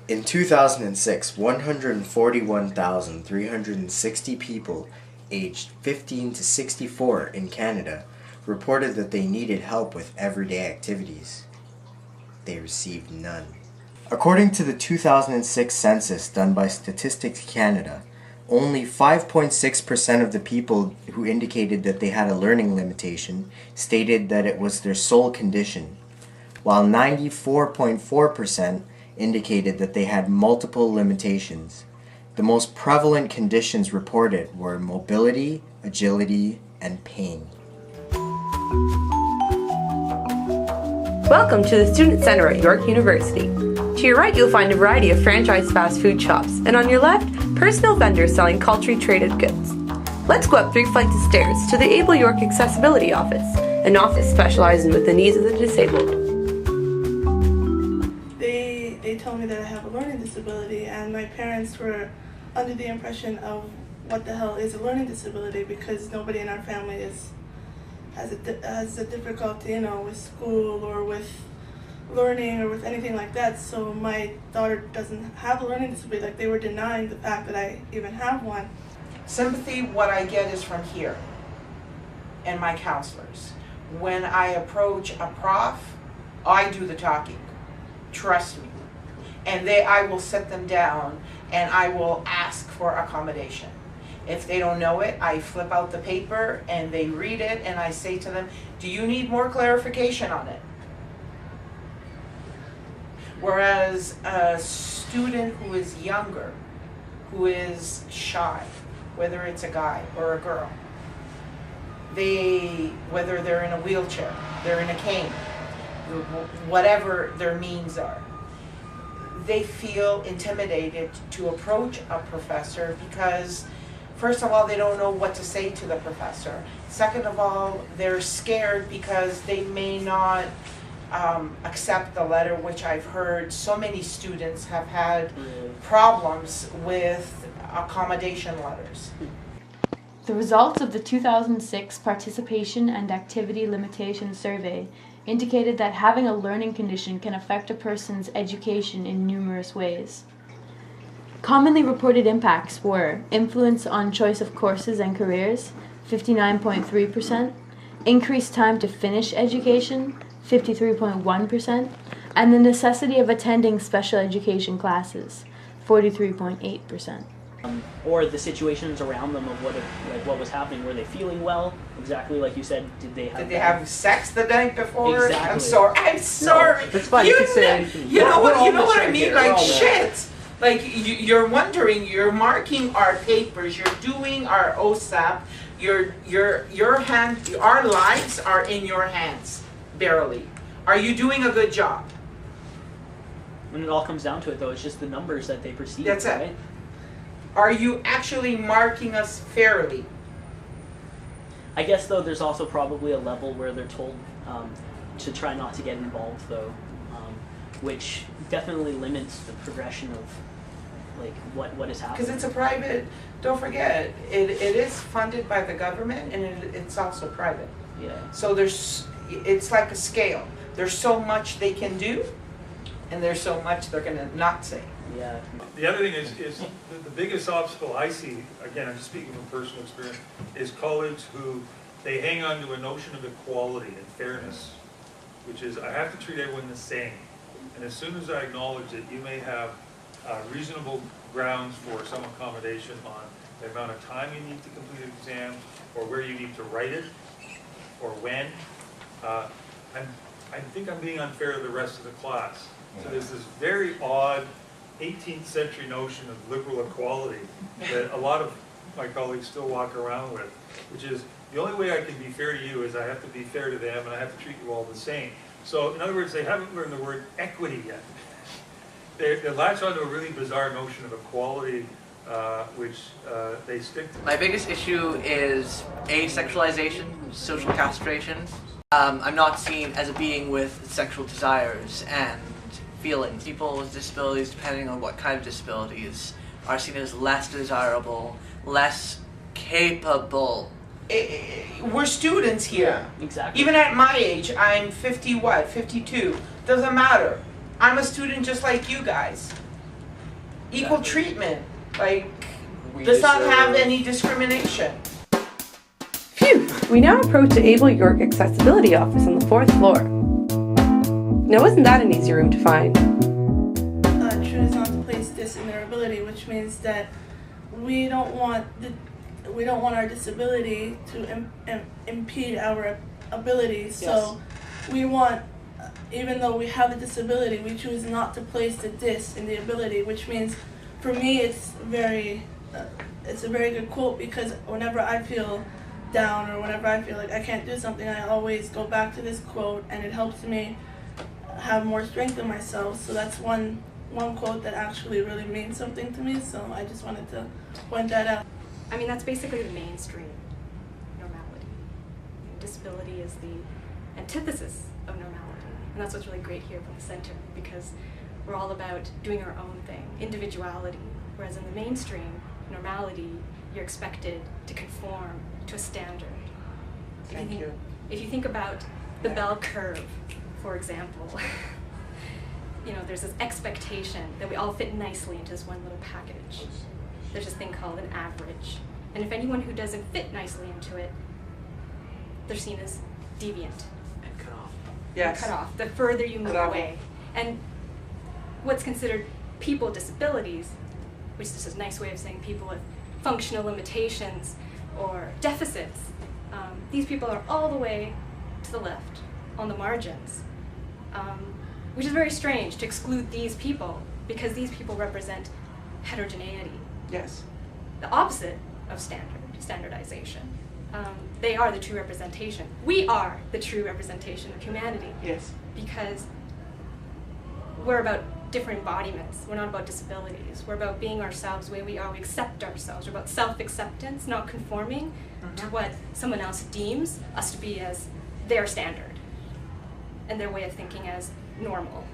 In 2006, 141,360 people aged 15 to 64 in Canada reported that they needed help with everyday activities. They received none. According to the 2006 census done by Statistics Canada, only 5.6% of the people who indicated that they had a learning limitation stated that it was their sole condition, while 94.4% indicated that they had multiple limitations. The most prevalent conditions reported were mobility, agility, and pain. Welcome to the Student Center at York University. To your right, you'll find a variety of franchise fast food shops, and on your left, personal vendors selling culturally traded goods. Let's go up 3 flights of stairs to the Able York Accessibility Office, an office specializing with the needs of the disabled. They told me that I have a learning disability, and my parents were under the impression of what the hell is a learning disability, because nobody in our family has a difficulty, with school or with learning or with anything like that. So my daughter doesn't have a learning disability. Like, they were denying the fact that I even have one. Sympathy, what I get is from here and my counselors. When I approach a prof, I do the talking. Trust me. And I will sit them down and I will ask for accommodation. If they don't know it, I flip out the paper and they read it and I say to them, do you need more clarification on it? Whereas a student who is younger, who is shy, whether it's a guy or a girl, whether they're in a wheelchair, they're in a cane, whatever their means are, they feel intimidated to approach a professor because, first of all, they don't know what to say to the professor. Second of all, they're scared because they may not accept the letter, which I've heard so many students have had problems with accommodation letters. The results of the 2006 Participation and Activity Limitation Survey indicated that having a learning condition can affect a person's education in numerous ways. Commonly reported impacts were influence on choice of courses and careers, 59.3%, increased time to finish education, 53.1%, and the necessity of attending special education classes, 43.8%. Or the situations around them of what was happening. Were they feeling well? Exactly like you said. Did they have sex the night before? Exactly. I'm sorry. No, that's fine. You know what I mean? Like, shit. Like, you're wondering. You're marking our papers. You're doing our OSAP. Your hand. Our lives are in your hands. Barely. Are you doing a good job? When it all comes down to it, though, it's just the numbers that they perceive. That's it. Right? Are you actually marking us fairly? I guess, though, there's also probably a level where they're told to try not to get involved, though, which definitely limits the progression of what is happening. Because it's a private. Don't forget, it is funded by the government, and it's also private. Yeah. So it's like a scale. There's so much they can do, and there's so much they're gonna not say. Yeah. The other thing is the biggest obstacle I see, again, I'm just speaking from personal experience, is colleagues who, they hang on to a notion of equality and fairness, which is, I have to treat everyone the same. And as soon as I acknowledge that you may have reasonable grounds for some accommodation on the amount of time you need to complete an exam, or where you need to write it, or when, I think I'm being unfair to the rest of the class. So there's this very odd 18th century notion of liberal equality that a lot of my colleagues still walk around with, which is, the only way I can be fair to you is I have to be fair to them and I have to treat you all the same. So in other words, they haven't learned the word equity yet. They latch onto a really bizarre notion of equality, which they stick to. My biggest issue is asexualization, social castration. I'm not seen as a being with sexual desires and feelings. People with disabilities, depending on what kind of disabilities, are seen as less desirable, less capable. We're students here. Yeah, exactly. Even at my age, I'm 52. Doesn't matter. I'm a student just like you guys. equal treatment, like, does not have any discrimination. Phew! We now approach the Able York Accessibility Office on the 4th floor. Now, isn't that an easy room to find? Choose not to place this in their ability, which means that we don't want our disability to impede our abilities. So we want, even though we have a disability, we choose not to place the dis in the ability, which means for me it's a very good quote, because whenever I feel down or whenever I feel like I can't do something, I always go back to this quote, and it helps me have more strength in myself. So that's one quote that actually really means something to me, so I just wanted to point that out. I mean, that's basically the mainstream normality. Disability is the antithesis of normality, and that's what's really great here from the center, because we're all about doing our own thing, individuality, whereas in the mainstream normality, you're expected to conform to a standard. Thank you. If you think about the bell curve, for example, you know, there's this expectation that we all fit nicely into this one little package. There's this thing called an average. And if anyone who doesn't fit nicely into it, they're seen as deviant. And cut off. Yes. Cut off, the further you move Bravo. away. And what's considered people with disabilities, which is just a nice way of saying people with functional limitations or deficits, these people are all the way to the left, on the margins. Which is very strange to exclude these people, because these people represent heterogeneity. Yes. The opposite of standardization. They are the true representation. We are the true representation of humanity. Yes. Because we're about different embodiments. We're not about disabilities. We're about being ourselves the way we are. We accept ourselves. We're about self-acceptance, not conforming to what someone else deems us to be as their standard and their way of thinking as normal.